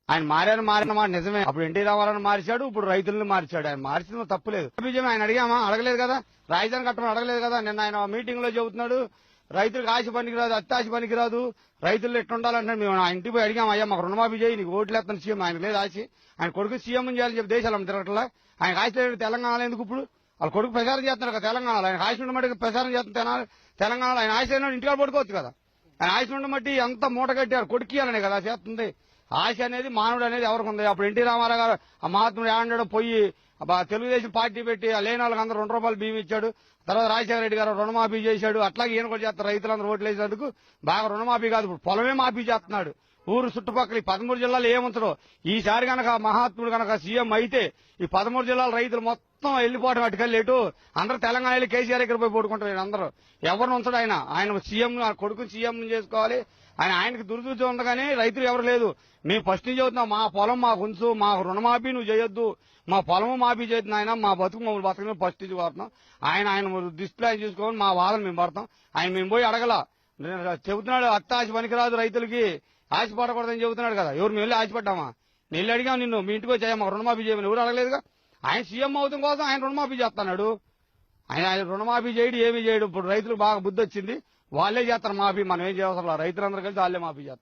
ఆయన మారిన మాట నిజమే. అప్పుడు ఎన్టీ రామారావు మార్చాడు, ఇప్పుడు రైతులను మార్చాడు. ఆయన మార్చిన తప్పులేదు. బీజేపీ ఆయన అడిగామా? అడగలేదు కదా. రాజధాని కట్టమని అడగలేదు కదా. నిన్న ఆయన మీటింగ్ లో చెబుతున్నాడు రైతులకు ఆశ పనికిరాదు, అత్తాశ పనికిరాదు, రైతులు ఎట్టుండాలంటున్నాడు. మేము ఆయన ఇంటికి పోయి అడిగాం, అయ్యా మాకు రుణమాఫీ చేయి, నీకు ఓట్లు ఎత్తాను సీఎం. ఆయన లేదు ఆశ. ఆయన కొడుకు సీఎం చేయాలని చెప్పి దేశాలు తిరగట్లా. ఆయన ఆశ లేదు తెలంగాణలో ఎందుకు? ఇప్పుడు వాళ్ళ కొడుకు ప్రచారం చేస్తున్నారు కదా తెలంగాణలో. ఆయన ఆశ ఉండమట్టి ప్రచారం చేస్తున్నారు తెలంగాణలో. ఆయన ఆశ ఇంటికాడ పడుకోవచ్చు కదా. ఆయన ఆశ ఉండమట్టి ఎంత మూట కట్టారు కొడుకియాలనే కదా చేస్తుంది. ఆశ అనేది మానవుడు అనేది ఎవరికి ఉంది? అప్పుడు ఎన్టీ రామారావు గారు ఆ మహాత్ముడు ఏమన్నాడు, పోయి తెలుగుదేశం పార్టీ పెట్టి లేని వాళ్ళకి అందరూ ₹2 బియ్యం ఇచ్చాడు. తర్వాత రాజశేఖర రెడ్డి గారు రుణమాఫీ చేశాడు. అట్లాగే ఈయన కూడా చేస్తారు. రైతులందరూ ఓట్లు వేసేందుకు బాగా రుణమాఫీ కాదు, ఇప్పుడు పొలమే మాఫీ చేస్తున్నాడు. ఊరు చుట్టుపక్కల ఈ 13 జిల్లాలు ఏముంచడు. ఈసారి గనక మహాత్ముడు గనక సీఎం అయితే ఈ 13 జిల్లాల రైతులు మొత్తం వెళ్లిపోవడం అటుకెళ్ళి ఎటు అందరూ తెలంగాణ వెళ్ళి కేసీఆర్ దగ్గర పోయి పడుకుంటారు. అందరూ ఎవరిని ఉంచడు. ఆయన సీఎం కొడుకుని సీఎం చేసుకోవాలి. ఆయనకి దురదృష్టి ఉంది కానీ రైతులు ఎవరు లేదు. మేము ఫస్ట్ నుంచి చదువుతున్నాం, మా పొలం మాకు ఉంచు, మాకు రుణమాఫీ నువ్వు చేయొద్దు, మా పొలము మాఫీ చేస్తుంది ఆయన, మా బతుకు మమ్మల్ని బతకని ఫస్ట్ నుంచి కోరుతున్నాం. ఆయన డిస్ప్లే చూసుకోమని మా వాదన మేము పడతాం. ఆయన మేము పోయి అడగల. చెబుతున్నాడు అత్తాశ పనికిరాదు, రైతులకి ఆశపడకూడదని చెబుతున్నాడు కదా. ఎవరు మేము వెళ్ళి ఆశపడ్డామా? నేను అడిగాం నిన్ను, మీ ఇంటికి వచ్చాయా మాకు రుణమాఫీ చేయమని? ఎవరు అడగలేదుగా. ఆయన సీఎం అవుతాం కోసం ఆయన రుణమాఫీ చేస్తున్నాడు. ఆయన రుణమాఫీ చేయడు, ఏమీ చేయడు. ఇప్పుడు రైతులకు బాగా బుద్ధి వచ్చింది, వాళ్ళే చేస్తారు మాఫీ. మనం ఏం చేయవసరం. రైతులందరూ కలిసి వాళ్ళే మాఫీ చేస్తారు.